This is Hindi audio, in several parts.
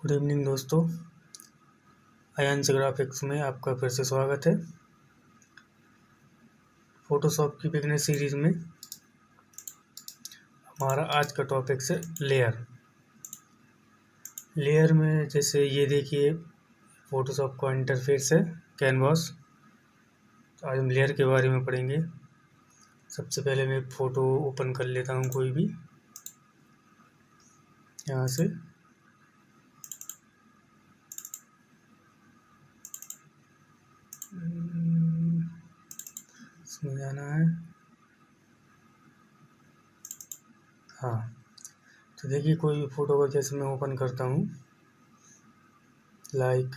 गुड इवनिंग दोस्तों, आयांश ग्राफिक्स में आपका फिर से स्वागत है। फोटोशॉप की बिगनर सीरीज में हमारा आज का टॉपिक है लेयर में जैसे ये देखिए फोटोशॉप का इंटरफेस है कैनवास। तो आज हम लेयर के बारे में पढ़ेंगे। सबसे पहले मैं एक फ़ोटो ओपन कर लेता हूँ कोई भी यहाँ से। इसमें जाना है। हाँ, तो देखिए कोई भी फ़ोटो को जैसे मैं ओपन करता हूँ लाइक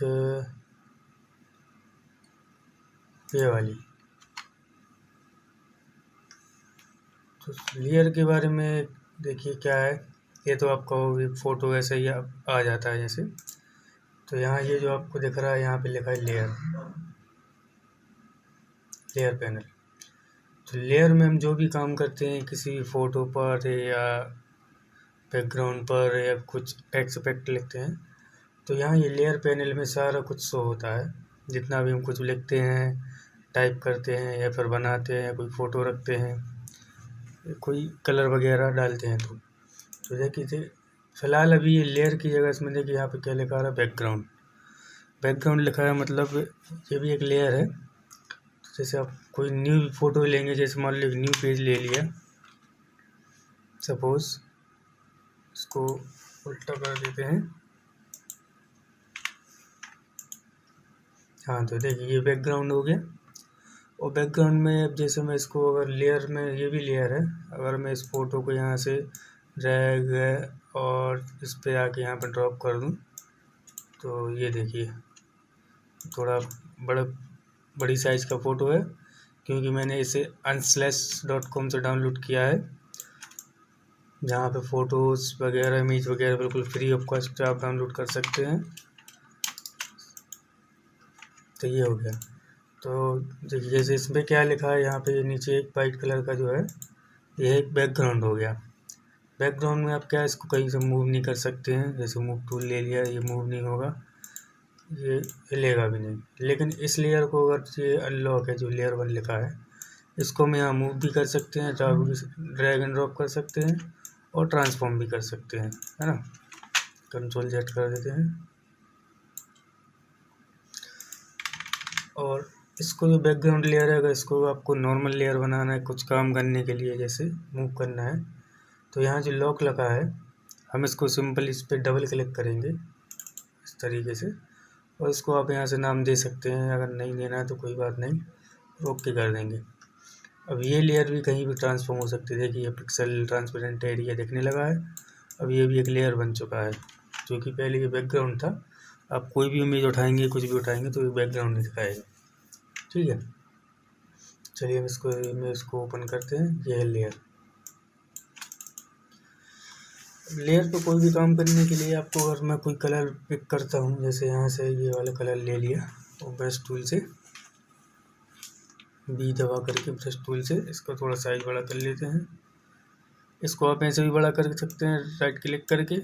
ये वाली। तो लेयर के बारे में देखिए क्या है। ये तो आपका एक फ़ोटो ऐसे ही आ जाता है जैसे। तो यहाँ ये जो आपको दिख रहा है यहाँ पे लिखा है लेयर पैनल। तो लेयर में हम जो भी काम करते हैं किसी भी फ़ोटो पर या बैकग्राउंड पर या कुछ टेक्स्ट इफेक्ट लिखते हैं तो यहाँ ये लेयर पैनल में सारा कुछ शो होता है। जितना भी हम कुछ लिखते हैं, टाइप करते हैं या फिर बनाते हैं, कोई फ़ोटो रखते हैं, कोई कलर वगैरह डालते हैं तो देखिए फ़िलहाल अभी ये लेयर की जगह इसमें देखिए यहाँ पे क्या लिखा रहा है बैकग्राउंड लिखा है। मतलब ये भी एक लेयर है। तो जैसे आप कोई न्यू फ़ोटो लेंगे, जैसे मान लो न्यू पेज ले लिया सपोज़, इसको उल्टा कर देते हैं। हाँ, तो देखिए ये बैकग्राउंड हो गया। और बैकग्राउंड में अब जैसे मैं इसको अगर लेयर में, ये भी लेयर है, अगर मैं इस फ़ोटो को यहाँ से ड्रैग और इस पे आके यहाँ पे ड्रॉप कर दूँ तो ये देखिए थोड़ा बड़ी साइज़ का फ़ोटो है क्योंकि मैंने इसे unsplash.com से डाउनलोड किया है, जहाँ पे फ़ोटोज़ वगैरह, इमेज वगैरह बिल्कुल फ्री ऑफ कॉस्ट आप डाउनलोड कर सकते हैं। तो ये हो गया। तो देखिए जैसे इसमें क्या लिखा है यहाँ पे नीचे एक वाइट कलर का जो है ये एक बैकग्राउंड हो गया। बैकग्राउंड में आप क्या इसको कहीं से मूव नहीं कर सकते हैं। जैसे मूव टूल ले लिया, ये मूव नहीं होगा, ये हिलेगा भी नहीं। लेकिन इस लेयर को अगर ये अनलॉक है, जो लेयर 1 लिखा है, इसको हम यहाँ मूव भी कर सकते हैं, ड्रैग एंड ड्रॉप कर सकते हैं और ट्रांसफॉर्म भी कर सकते हैं, है ना। कंट्रोल जेड कर देते हैं। और इसको जो बैकग्राउंड लेयर है, अगर इसको आपको नॉर्मल लेयर बनाना है कुछ काम करने के लिए, जैसे मूव करना है, तो यहाँ जो लॉक लगा है हम इसको सिंपल इस पर डबल क्लिक करेंगे इस तरीके से। और इसको आप यहाँ से नाम दे सकते हैं, अगर नहीं देना है तो कोई बात नहीं, ओके कर देंगे। अब ये लेयर भी कहीं भी ट्रांसफॉर्म हो सकती है। देखिए ये पिक्सल ट्रांसपेरेंट एरिया दिखने लगा है। अब ये भी एक लेयर बन चुका है, जो कि पहले ये बैकग्राउंड था। आप कोई भी इमेज उठाएंगे, कुछ भी उठाएंगे तो ये बैकग्राउंड दिखाएगा। ठीक है, चलिए हम इसको ओपन करते हैं। ये है लेयर पे कोई भी काम करने के लिए आपको, अगर मैं कोई कलर पिक करता हूँ, जैसे यहाँ से ये वाला कलर ले लिया और ब्रश टूल से बी दबा करके ब्रश टूल से इसका थोड़ा साइज बड़ा कर लेते हैं। इसको आप ऐसे भी बड़ा कर सकते हैं राइट क्लिक करके,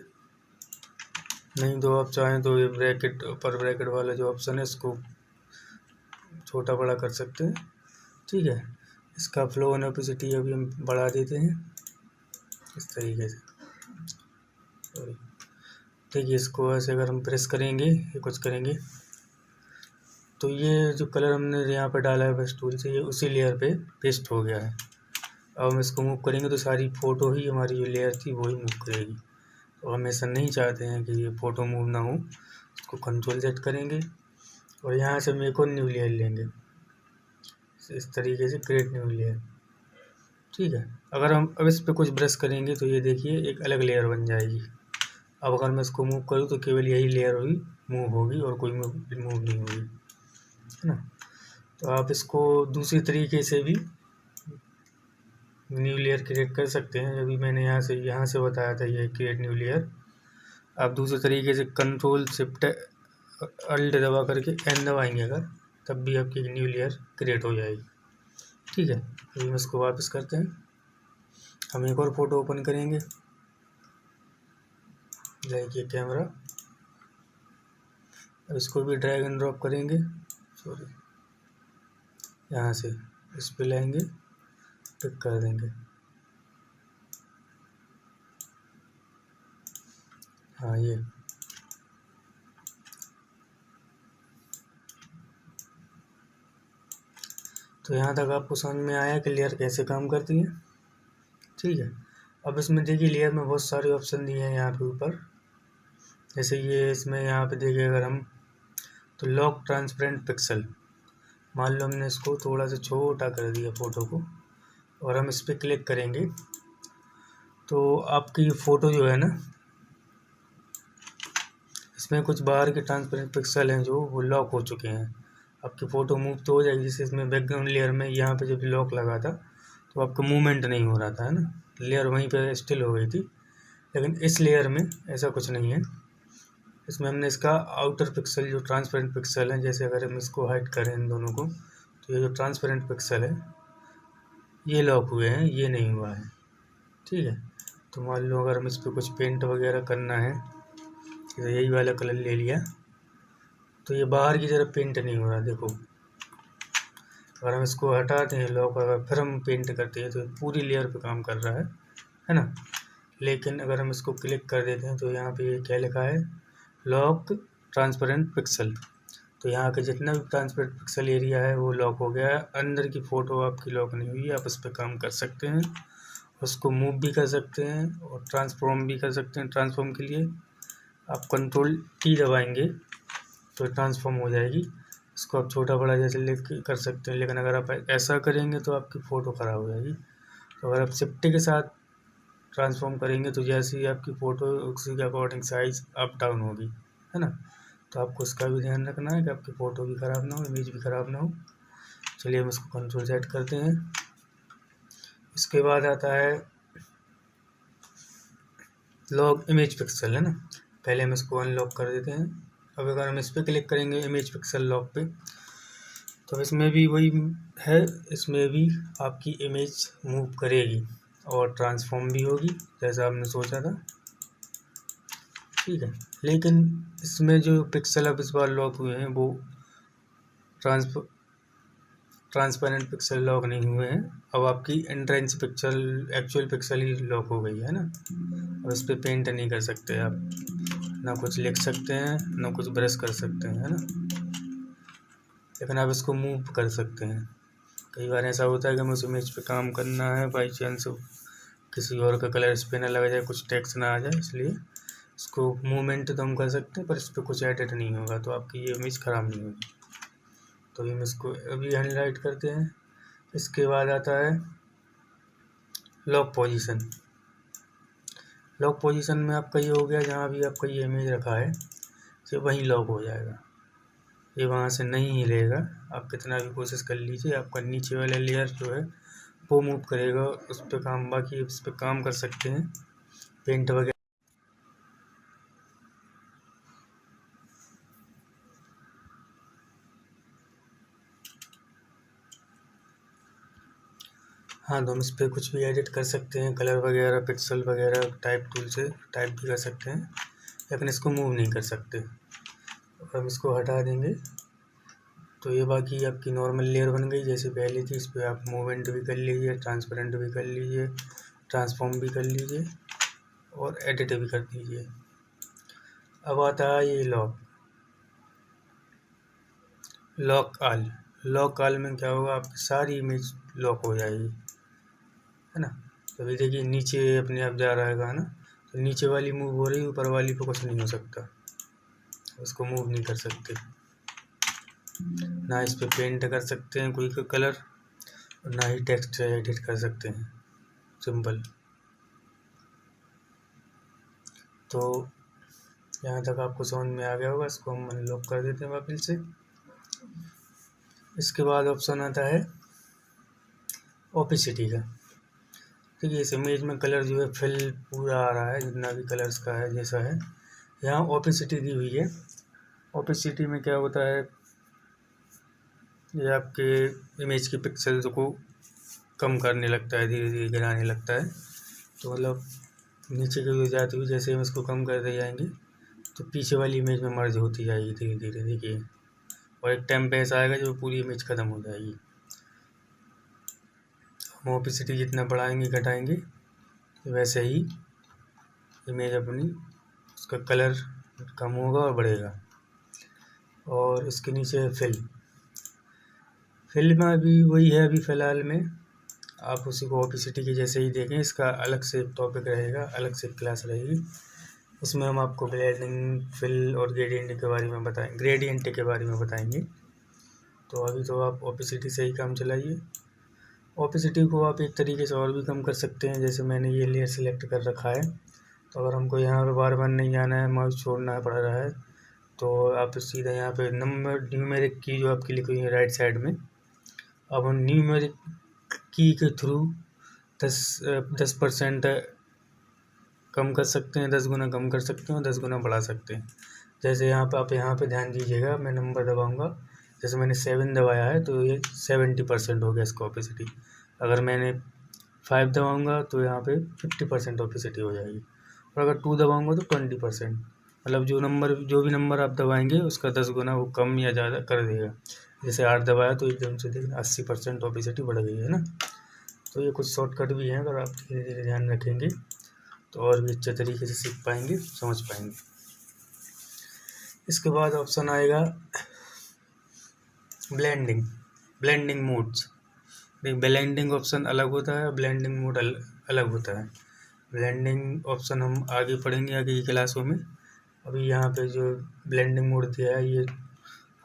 नहीं तो आप चाहें तो ये ब्रैकेट, ऊपर ब्रैकेट वाला जो ऑप्शन है इसको छोटा बड़ा कर सकते हैं। ठीक है, इसका फ्लो एंड ओपेसिटी अभी हम बढ़ा देते हैं इस तरीके से। देखिए इसको ऐसे अगर हम प्रेस करेंगे या कुछ करेंगे तो ये जो कलर हमने यहाँ पे डाला है ब्रश टूल से, ये उसी लेयर पे पेस्ट हो गया है। अब हम इसको मूव करेंगे तो सारी फ़ोटो ही, हमारी जो लेयर थी वही मूव करेगी। तो हम ऐसा नहीं चाहते हैं कि ये फ़ोटो मूव ना हो। इसको कंट्रोल जेड करेंगे और यहाँ से हम एक और न्यू लेयर लेंगे इस तरीके से, क्रिएट न्यू लेयर। ठीक है, अगर हम अब इस पर कुछ ब्रश करेंगे तो ये देखिए एक अलग लेयर बन जाएगी। अब अगर मैं इसको मूव करूँ तो केवल यही लेयर हुई मूव होगी और कोई मूव नहीं होगी, है ना। तो आप इसको दूसरी तरीके से भी न्यू लेयर क्रिएट कर सकते हैं। अभी मैंने यहाँ से बताया था ये क्रिएट न्यू लेयर। आप दूसरे तरीके से कंट्रोल शिफ्ट अल्ट दबा करके एन दबाएंगे अगर, तब भी आपकी न्यू लेयर क्रिएट हो जाएगी। ठीक है, अभी हम इसको वापस करते हैं। हम एक और फ़ोटो ओपन करेंगे, लाइक ये कैमरा। अब इसको भी ड्रैग एंड ड्रॉप करेंगे, सॉरी, यहाँ से इस पे लाएंगे, पिक कर देंगे। हाँ ये तो यहाँ तक आपको समझ में आया कि लेयर कैसे काम करती है। ठीक है, अब इसमें देखिए लेयर में बहुत सारे ऑप्शन दिए हैं यहाँ पे ऊपर। जैसे ये इसमें यहाँ पे देखिए अगर हम तो लॉक ट्रांसपेरेंट पिक्सल, मान लो हमने इसको थोड़ा सा छोटा कर दिया फ़ोटो को और हम इस पर क्लिक करेंगे तो आपकी ये फ़ोटो जो है ना, इसमें कुछ बाहर के ट्रांसपेरेंट पिक्सल हैं जो वो लॉक हो चुके हैं। आपकी फ़ोटो मूव तो हो जाएगी, जैसे इसमें बैकग्राउंड लेयर में यहाँ पे जब लॉक लगा था तो आपका मूवमेंट नहीं हो रहा था, है ना, लेयर वहीं पे स्टिल हो गई थी। लेकिन इस लेयर में ऐसा कुछ नहीं है। इसमें हमने इसका आउटर पिक्सल जो ट्रांसपेरेंट पिक्सल है, जैसे अगर हम इसको हाइड करें इन दोनों को, तो ये जो ट्रांसपेरेंट पिक्सल है ये लॉक हुए हैं, ये नहीं हुआ है। ठीक है, तो मान लो अगर हम इस पर कुछ पेंट वगैरह करना है, तो यही वाला कलर ले लिया तो ये बाहर की तरफ पेंट नहीं हो रहा। देखो अगर हम इसको हटाते हैं लॉक, अगर फिर हम पेंट करते हैं तो पूरी लेयर पे काम कर रहा है ना। लेकिन अगर हम इसको क्लिक कर देते हैं तो यहाँ पे ये क्या लिखा है, लॉक ट्रांसपेरेंट पिक्सल। तो यहाँ का जितना भी ट्रांसपेरेंट पिक्सल एरिया है वो लॉक हो गया है। अंदर की फ़ोटो आपकी लॉक नहीं हुई है, आप इस पर काम कर सकते हैं, उसको मूव भी कर सकते हैं और ट्रांसफॉर्म भी कर सकते हैं। ट्रांसफॉर्म के लिए आप Ctrl+T दबाएंगे तो ट्रांसफॉर्म हो जाएगी। इसको आप छोटा बड़ा जैसे कर सकते हैं, लेकिन अगर आप ऐसा करेंगे तो आपकी फ़ोटो ख़राब हो जाएगी। तो अगर आप शिफ्ट के साथ ट्रांसफॉर्म करेंगे तो जैसे ही आपकी फ़ोटो उसी के अकॉर्डिंग साइज़ अप डाउन होगी, है ना। तो आपको उसका भी ध्यान रखना है कि आपकी फ़ोटो भी ख़राब ना हो, इमेज भी ख़राब ना हो। चलिए हम इसको Ctrl+Z करते हैं। इसके बाद आता है लॉक इमेज पिक्सल, है ना। पहले हम इसको अनलॉक कर देते हैं। अब अगर हम इस पर क्लिक करेंगे इमेज पिक्सल लॉक पे, तो इसमें भी वही है, इसमें भी आपकी इमेज मूव करेगी और ट्रांसफॉर्म भी होगी जैसा आपने सोचा था। ठीक है, लेकिन इसमें जो पिक्सल अब इस बार लॉक हुए हैं वो ट्रांसपेरेंट पिक्सल लॉक नहीं हुए हैं। अब आपकी एंट्रेंस पिक्सल एक्चुअल पिक्सल ही लॉक हो गई है ना। अब इस पर पेंट नहीं कर सकते आप, ना कुछ लिख सकते हैं ना कुछ ब्रश कर सकते हैं, है ना। लेकिन आप इसको मूव कर सकते हैं। कई बार ऐसा होता है कि हमें उस इमेज पे काम करना है, बाई चांस किसी और का कलर इस पर ना लग जाए, कुछ टेक्स्ट ना आ जाए, इसलिए इसको मूवमेंट तो हम कर सकते हैं पर इस पर कुछ एडिट नहीं होगा, तो आपकी ये इमेज ख़राब नहीं होगी। तो हम इसको अभी हाईलाइट करते हैं। इसके बाद आता है लॉक पोजीशन। लॉक पोजीशन में आपका ये हो गया, जहाँ भी आपका ये इमेज रखा है ये वहीं लॉक हो जाएगा, ये वहाँ से नहीं हिलेगा। आप कितना भी कोशिश कर लीजिए, आपका नीचे वाला लेयर जो है वो मूव करेगा उस पर काम, बाकी उस पर काम कर सकते हैं पेंट वगैरह। हाँ, तो हम इस पर कुछ भी एडिट कर सकते हैं, कलर वगैरह, पिक्सल वगैरह, टाइप टूल से टाइप भी कर सकते हैं, लेकिन इसको मूव नहीं कर सकते। हम इसको हटा देंगे तो ये बाकी आपकी नॉर्मल लेयर बन गई जैसे पहले थी। इस पर आप मूवमेंट भी कर लीजिए, ट्रांसपेरेंट भी कर लीजिए, ट्रांसफॉर्म भी कर लीजिए और एडिट भी कर दीजिए। अब आता है ये लॉक ऑल में क्या होगा, आपकी सारी इमेज लॉक हो जाएगी, है ना। तो अभी देखिए नीचे अपने आप जा रहा है गाना, तो नीचे वाली मूव हो रही, ऊपर वाली पे कुछ नहीं हो सकता, उसको मूव नहीं कर सकते। ना इस पे पेंट कर सकते हैं कोई कलर, और ना ही टेक्स्ट एडिट कर सकते हैं, सिंपल। तो यहाँ तक आपको समझ में आ गया होगा। इसको हम अनलॉक कर देते हैं वापस से। इसके बाद ऑप्शन आता है ओपेसिटी का। देखिए इस इमेज में कलर जो है फिल पूरा आ रहा है, जितना भी कलर्स का है जैसा है। यहाँ ओपेसिटी दी हुई है। ओपेसिटी में क्या होता है, ये आपके इमेज की पिक्सल्स को कम करने लगता है, धीरे धीरे गिराने लगता है। तो मतलब नीचे की ओर जाती हुई जैसे हम इसको कम करते जाएंगे तो पीछे वाली इमेज में मर्ज होती जाएगी धीरे धीरे, देखिए। और एक टाइम पे ऐसा आएगा जब पूरी इमेज ख़त्म हो जाएगी। हम ओपेसिटी जितना बढ़ाएंगे घटाएंगे वैसे ही इमेज अपनी, उसका कलर कम होगा और बढ़ेगा। और इसके नीचे फिल में भी वही है अभी फ़िलहाल में, आप उसी को ओपेसिटी के जैसे ही देखें। इसका अलग से टॉपिक रहेगा, अलग से क्लास रहेगी, उसमें हम आपको ब्लेंडिंग, फिल और ग्रेडियंट के बारे में बताएंगे। तो अभी तो आप ओपेसिटी से ही काम चलाइए। ओपेसिटी को आप एक तरीके से और भी कम कर सकते हैं, जैसे मैंने ये लेयर सेलेक्ट कर रखा है। तो अगर हमको यहाँ पर बार बार नहीं जाना है, माउस छोड़ना पड़ रहा है, तो आप सीधा यहाँ पे न्यूमेरिक की जो आपकी लिखी हुई है राइट साइड में, अब हम न्यूमेरिक की के थ्रू 10% कम कर सकते हैं, 10 गुना कम कर सकते हैं और 10 गुना बढ़ा सकते हैं। जैसे यहाँ पे आप यहाँ पे ध्यान दीजिएगा, मैं नंबर दबाऊँगा, जैसे मैंने 7 दबाया है तो ये 70% हो गया इसका ओपेसिटी। अगर मैंने 5 दबाऊँगा तो यहाँ पे 50% ओपेसिटी हो जाएगी। और अगर 2 दबाऊँगा तो 20%, मतलब जो भी नंबर आप दबाएंगे उसका 10 गुना वो कम या ज़्यादा कर देगा। जैसे 8 दबाया तो एकदम से देखना 80% ओपेसिटी बढ़ गई है ना। तो ये कुछ शॉर्टकट भी हैं, अगर आप धीरे धीरे ध्यान रखेंगे तो और भी अच्छे तरीके से सीख पाएंगे, समझ पाएंगे। इसके बाद ऑप्शन आएगा ब्लेंडिंग मोड्स। ब्लेंडिंग ऑप्शन अलग होता है, ब्लेंडिंग मोड अलग होता है। ब्लेंडिंग ऑप्शन हम आगे पढ़ेंगे आगे की क्लासों में। अभी यहाँ पे जो ब्लेंडिंग मोड दिया है ये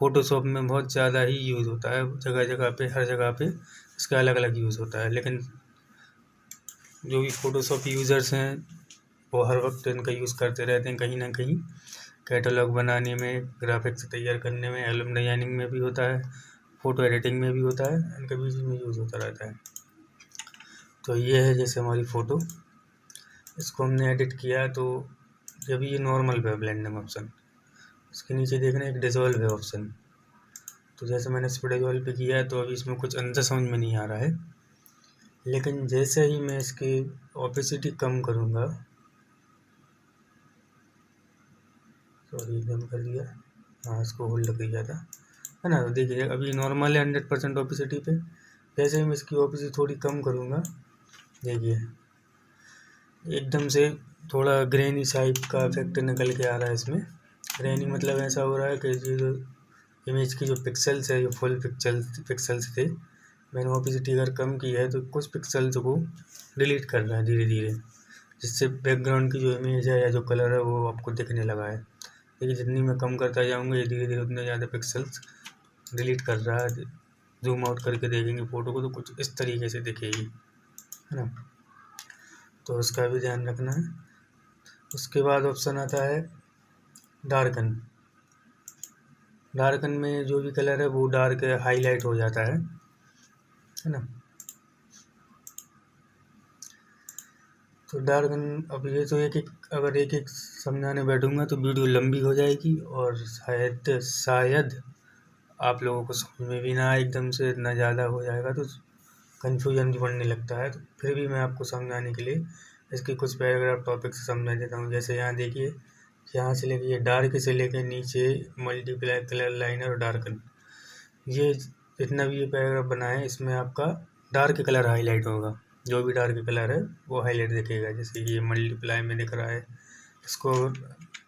फ़ोटोशॉप में बहुत ज़्यादा ही यूज़ होता है, जगह जगह पे, हर जगह पे इसका अलग अलग यूज़ होता है। लेकिन जो भी फ़ोटोशॉप यूज़र्स हैं वो हर वक्त इनका यूज़ करते रहते हैं, कहीं ना कहीं कैटलॉग बनाने में, ग्राफिक्स तैयार करने में, एल्बम डिजाइनिंग में भी होता है, फ़ोटो एडिटिंग में भी होता है, इनका बीच में यूज़ होता रहता है। तो ये है जैसे हमारी फ़ोटो, इसको हमने एडिट किया तो जब ये नॉर्मल पे ब्लेंडिंग ऑप्शन, इसके नीचे देखना एक डिज़ोल्व है ऑप्शन। तो जैसे मैंने इस पर डिज़ोल्व पे किया है तो अभी इसमें कुछ अंदर समझ में नहीं आ रहा है, लेकिन जैसे ही मैं इसकी ओपेसिटी कम करूँगा, सॉरी एकदम कर दिया, हाँ इसको होल्ड किया था, है ना। तो देखिए अभी नॉर्मल है 100% ओपेसिटी पे। जैसे ही मैं इसकी ओपेसिटी थोड़ी कम करूँगा, देखिए एकदम से थोड़ा ग्रेनी टाइप का इफेक्ट निकल के आ रहा है इसमें। ग्रेनी मतलब ऐसा हो रहा है कि ये जो इमेज की जो पिक्सल्स है, जो फुल पिक्सल्स थे, मैंने ओपेसिटी अगर कम की है तो कुछ पिक्सल्स को डिलीट कर रहा है धीरे धीरे, जिससे बैकग्राउंड की जो इमेज है या जो कलर है वो आपको दिखने लगा है। देखिए जितनी मैं कम करता जाऊँगा ये धीरे धीरे उतने ज़्यादा पिक्सल्स डिलीट कर रहा है। जूम आउट करके देखेंगे फ़ोटो को तो कुछ इस तरीके से दिखेगी, है ना। तो उसका भी ध्यान रखना है। उसके बाद ऑप्शन आता है डार्कन में जो भी कलर है वो डार्क हाईलाइट हो जाता है ना। तो डार्कन, अब ये तो अगर एक एक समझाने बैठूंगा तो वीडियो लंबी हो जाएगी और शायद आप लोगों को समझ में भी ना आए, एकदम से इतना ज़्यादा हो जाएगा तो कन्फ्यूजन भी बढ़ने लगता है। तो फिर भी मैं आपको समझाने के लिए इसके कुछ पैराग्राफ टॉपिक से समझा देता हूँ। जैसे यहाँ देखिए, यहाँ से लेके डार्क से लेके नीचे मल्टीप्लाई, कलर लाइनर और डार्कन, ये जितना भी ये पैराग्राफ बना है इसमें आपका डार्क कलर हाईलाइट होगा। जो भी डार्क कलर है वो हाईलाइट दिखेगा। जैसे ये मल्टीप्लाई में दिख रहा है, इसको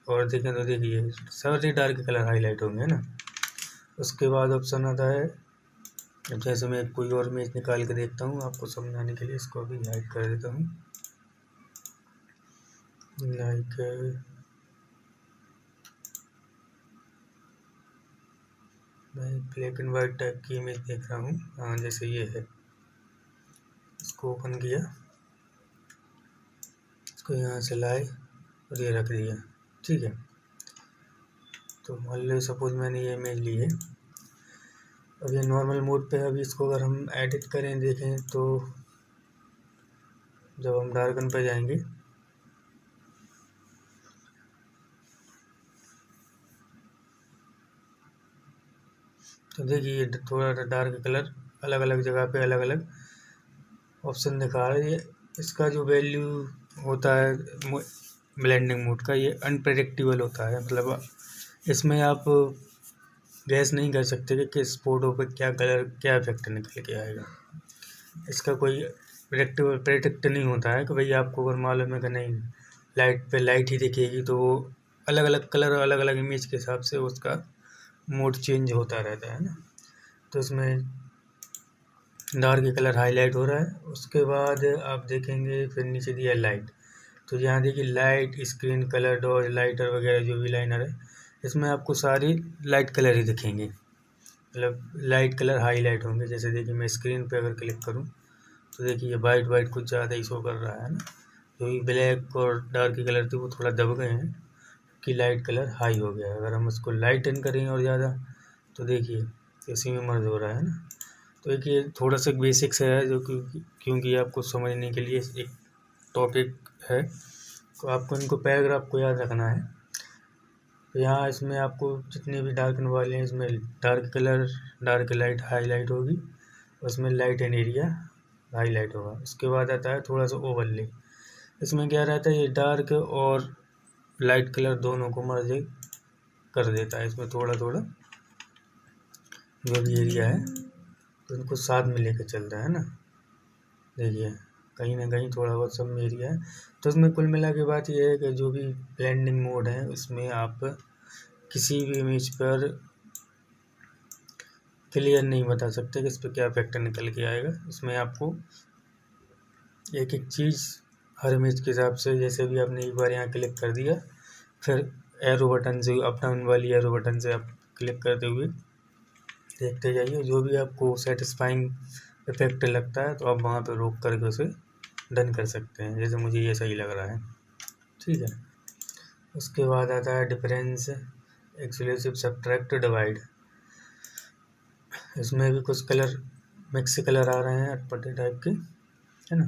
और देखें तो देखिए सारे डार्क कलर हाईलाइट होंगे, है ना। उसके बाद ऑप्शन आता है, जैसे मैं कोई और इमेज निकाल के देखता हूँ आपको समझाने के लिए, इसको अभी हाइड कर देता हूँ। लाइक मैं ब्लैक एंड वाइट टाइप की इमेज देख रहा हूँ, हाँ जैसे ये है, इसको ओपन किया, इसको यहाँ से लाए और ये रख दिया, ठीक है। तो मान लो सपोज मैंने ये इमेज ली है, अब ये नॉर्मल मोड पे है। अभी इसको अगर हम एडिट करें देखें तो जब हम डार्कन पे जाएंगे तो देखिए ये थोड़ा डार्क कलर अलग अलग जगह पे अलग अलग ऑप्शन दिखा रहा है। इसका जो वैल्यू होता है ब्लेंडिंग मोड का, ये अनप्रेडिक्टेबल होता है। मतलब इसमें आप गैस नहीं कर सकते कि किस फोटो पे क्या कलर, क्या इफेक्ट निकल के आएगा। इसका कोई प्रेडिक्ट नहीं होता है कि भाई आपको अगर मालूम है कि नहीं लाइट पे लाइट ही दिखेगी, तो वो अलग अलग कलर अलग अलग इमेज के हिसाब से उसका मोड चेंज होता रहता है ना। तो इसमें डार्क कलर हाईलाइट हो रहा है। उसके बाद आप देखेंगे फिर नीचे दिया लाइट, तो यहाँ देखिए light, screen colour, dodge, lighter वगैरह जो भी लाइनर है, इसमें आपको सारी लाइट कलर ही दिखेंगे, मतलब लाइट कलर हाईलाइट होंगे। जैसे देखिए मैं स्क्रीन पे अगर क्लिक करूँ तो देखिए ये वाइट वाइट कुछ ज़्यादा ही शो कर रहा है ना, जो भी ब्लैक और डार्क कलर थे वो थोड़ा दब गए हैं कि लाइट कलर हाई हो गया है। अगर हम उसको लाइटन करें और ज़्यादा तो देखिए इसी में मर्ज हो रहा है ना। तो एक ये थोड़ा सा बेसिक्स है जो क्योंकि आपको समझने के लिए एक टॉपिक है, तो आपको इनको पैराग्राफ को याद रखना है। तो यहाँ इसमें आपको जितने भी डार्कन वाले हैं, इसमें dark colour, dark light highlight होगी, उसमें लाइट एंड एरिया हाईलाइट होगा। उसके बाद आता है थोड़ा सा ओवरले, इसमें क्या रहता है ये डार्क और लाइट कलर दोनों को मर्ज कर देता है। इसमें थोड़ा थोड़ा जो भी एरिया है तो इनको साथ में लेकर चलता है ना। देखिए कहीं ना कहीं थोड़ा बहुत सब में एरिया है। तो इसमें कुल मिला के बात ये है कि जो भी ब्लेंडिंग मोड है उसमें आप किसी भी इमेज पर क्लियर नहीं बता सकते कि इस पर क्या इफेक्ट निकल के आएगा। इसमें आपको एक एक चीज़ हर इमेज के हिसाब से, जैसे भी आपने एक बार यहाँ क्लिक कर दिया, फिर एरो बटन से, अप डाउन वाली एरो बटन से आप क्लिक करते हुए देखते जाइए, जो भी आपको सेटिस्फाइंग इफेक्ट लगता है तो आप वहाँ पे रोक करके उसे डन कर सकते हैं, जैसे मुझे ये सही लग रहा है। ठीक है। उसके बाद आता है डिफरेंस, एक्सक्लूसिव, सब्ट्रैक्ट, डिवाइड। इसमें भी कुछ कलर मिक्स कलर आ रहे हैं अटपटे टाइप के, है ना।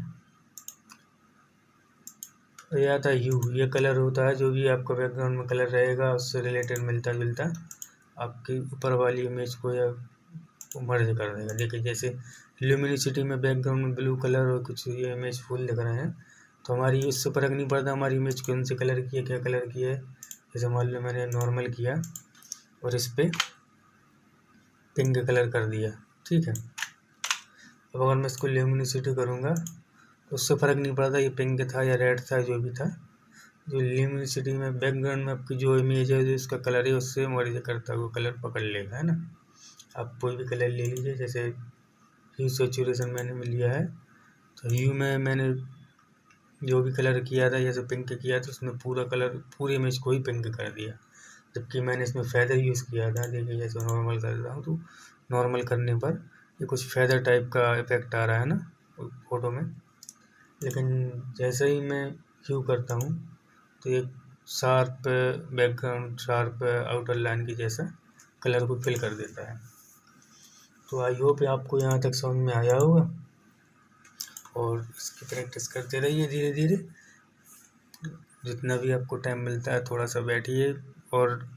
तो ये आता है ह्यू, ये कलर होता है जो भी आपका बैकग्राउंड में कलर रहेगा उससे रिलेटेड मिलता जुलता आपकी ऊपर वाली इमेज को या मर्ज कर देगा। देखिए जैसे ल्यूमिनिसिटी में बैकग्राउंड में ब्लू कलर और कुछ ये इमेज फुल दिख रहे हैं, तो हमारी इससे फ़र्क नहीं पड़ता हमारी इमेज कौन से कलर की है, क्या कलर की है। जैसे मान लो मैंने नॉर्मल किया और इस पर पिंक कलर कर दिया, ठीक है। अब अगर मैं इसको ल्यूमिनिसिटी करूँगा तो उससे फ़र्क नहीं पड़ता ये पिंक था या रेड था, जो भी था। जो ल्यूमिनिसिटी में बैकग्राउंड में आपकी जो इमेज है, जो इसका कलर है, उससे मर्ज करता है वो कलर पकड़ लेगा, है ना। आप कोई भी कलर ले लीजिए, जैसे ह्यू सैचुरेशन मैंने लिया है, तो ह्यू में मैंने जो भी कलर किया था, जैसे पिंक किया था, उसमें पूरा कलर पूरी इमेज को ही पिंक कर दिया। जबकि मैंने इसमें फेदर यूज़ किया था, देखिए जैसे नॉर्मल कर रहा हूँ तो नॉर्मल करने पर ये कुछ फेदर टाइप का इफेक्ट आ रहा है ना फोटो में। लेकिन जैसे ही मैं ह्यू करता हूँ तो एक sharp background, sharp outer line की जैसा कलर को फिल कर देता है। तो आई होप आपको यहाँ तक समझ में आया होगा, और इसकी प्रैक्टिस करते रहिए धीरे धीरे। जितना भी आपको टाइम मिलता है थोड़ा सा बैठिए, और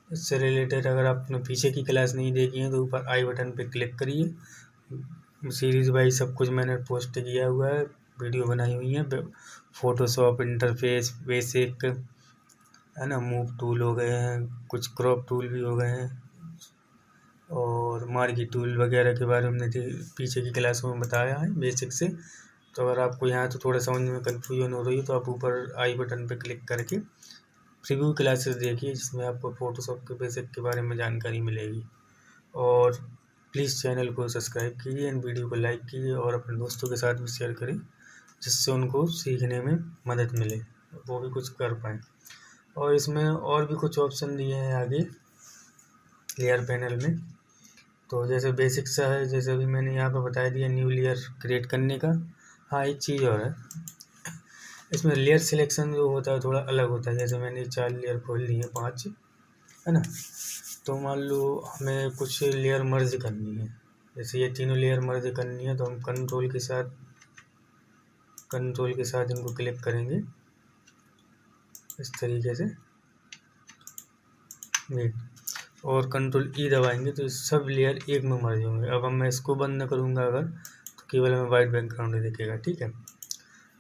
इससे रिलेटेड अगर आपने पीछे की क्लास नहीं देखी है तो ऊपर आई बटन पे क्लिक करिए। सीरीज़ वाइज सब कुछ मैंने पोस्ट किया हुआ है, वीडियो बनाई हुई है। फ़ोटोशॉप इंटरफेस बेसिक, है ना, मूव टूल हो गए हैं, कुछ क्रॉप टूल भी हो गए हैं, और मार्की टूल वगैरह के बारे में पीछे की क्लासों में बताया है बेसिक से। तो अगर आपको यहाँ तो थोड़ा समझ में कन्फ्यूजन हो रही है तो आप ऊपर आई बटन पे क्लिक करके प्रीव्यू क्लासेस देखिए, जिसमें आपको फ़ोटोशॉप के बेसिक के बारे में जानकारी मिलेगी। और प्लीज़ चैनल को सब्सक्राइब कीजिए, इन वीडियो को लाइक कीजिए और अपने दोस्तों के साथ भी शेयर करें, जिससे उनको सीखने में मदद मिले, वो भी कुछ कर पाएँ। और इसमें और भी कुछ ऑप्शन दिए हैं आगे लेयर पैनल में। तो जैसे बेसिक सा है, जैसे अभी मैंने यहाँ पर बता दिया न्यू लेयर क्रिएट करने का। हाँ एक चीज़ और है, इसमें लेयर सिलेक्शन जो होता है थोड़ा अलग होता है। जैसे मैंने 4 लेयर खोल ली है, 5, है ना। तो मान लो हमें कुछ लेयर मर्ज करनी है, जैसे ये तीनों लेयर मर्ज करनी है, तो हम कंट्रोल के साथ इनको क्लिक करेंगे इस तरीके से, ये, और कंट्रोल ई दबाएंगे तो सब लेयर एक में मर्ज होंगे। अब मैं इसको बंद करूँगा अगर, तो केवल हमें वाइट बैकग्राउंड दिखेगा, ठीक है।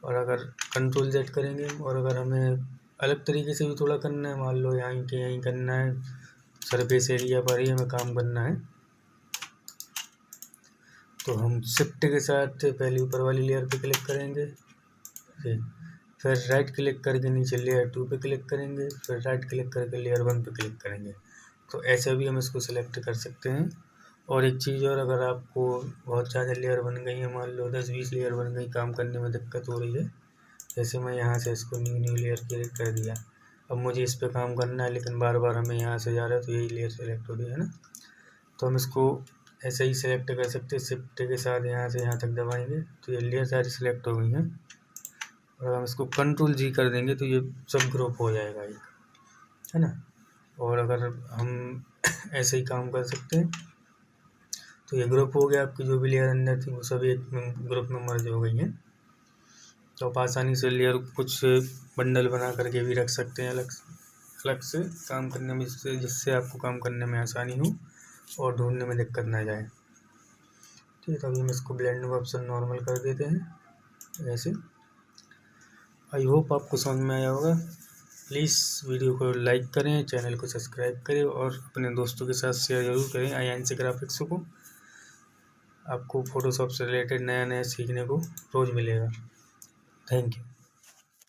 और अगर कंट्रोल Z करेंगे और अगर हमें अलग तरीके से भी थोड़ा करना है, मान लो यहाँ के यहीं करना है, सरफेस एरिया पर ही हमें काम करना है, तो हम शिफ्ट के साथ पहले ऊपर वाली लेयर पे क्लिक करेंगे, फिर राइट क्लिक करके नीचे लेयर 2 पे क्लिक करेंगे, फिर राइट क्लिक करके लेयर 1 पे क्लिक करेंगे। तो ऐसे भी हम इसको सिलेक्ट कर सकते हैं। और एक चीज़ और, अगर आपको बहुत ज़्यादा लेयर बन गई है, मान लो 10-20 लेयर बन गई, काम करने में दिक्कत हो रही है, जैसे मैं यहाँ से इसको न्यू लेयर क्लिक कर दिया, अब मुझे इस पर काम करना है लेकिन बार बार हमें यहाँ से जा रहा है, तो यही लेयर सेलेक्ट हो रही है ना, तो हम इसको ऐसे ही सिलेक्ट कर सकते हैं। शिफ्ट के साथ यहाँ से यहाँ तक दबाएंगे तो ये लेयर सारी सिलेक्ट हो गई हैं, और हम इसको कंट्रोल G कर देंगे तो ये सब ग्रुप हो जाएगा एक, है ना। और अगर हम ऐसे ही काम कर सकते हैं तो ये ग्रुप हो गया, आपकी जो भी लेयर अंदर थी वो सभी एक ग्रुप में मर्ज हो गई हैं। तो आप आसानी से लेयर कुछ बंडल बना करके भी रख सकते हैं अलग से काम करने में, जिससे आपको काम करने में आसानी हो और ढूंढने में दिक्कत ना जाए। ठीक है, तो अभी हम इसको ब्लेंडिंग ऑप्शन नॉर्मल कर देते हैं ऐसे। आई होप आपको समझ में आया होगा। प्लीज़ वीडियो को लाइक करें, चैनल को सब्सक्राइब करें और अपने दोस्तों के साथ शेयर ज़रूर करें INC ग्राफिक्स को। आपको फ़ोटोशॉप से रिलेटेड नया नया सीखने को रोज़ मिलेगा। Thank you.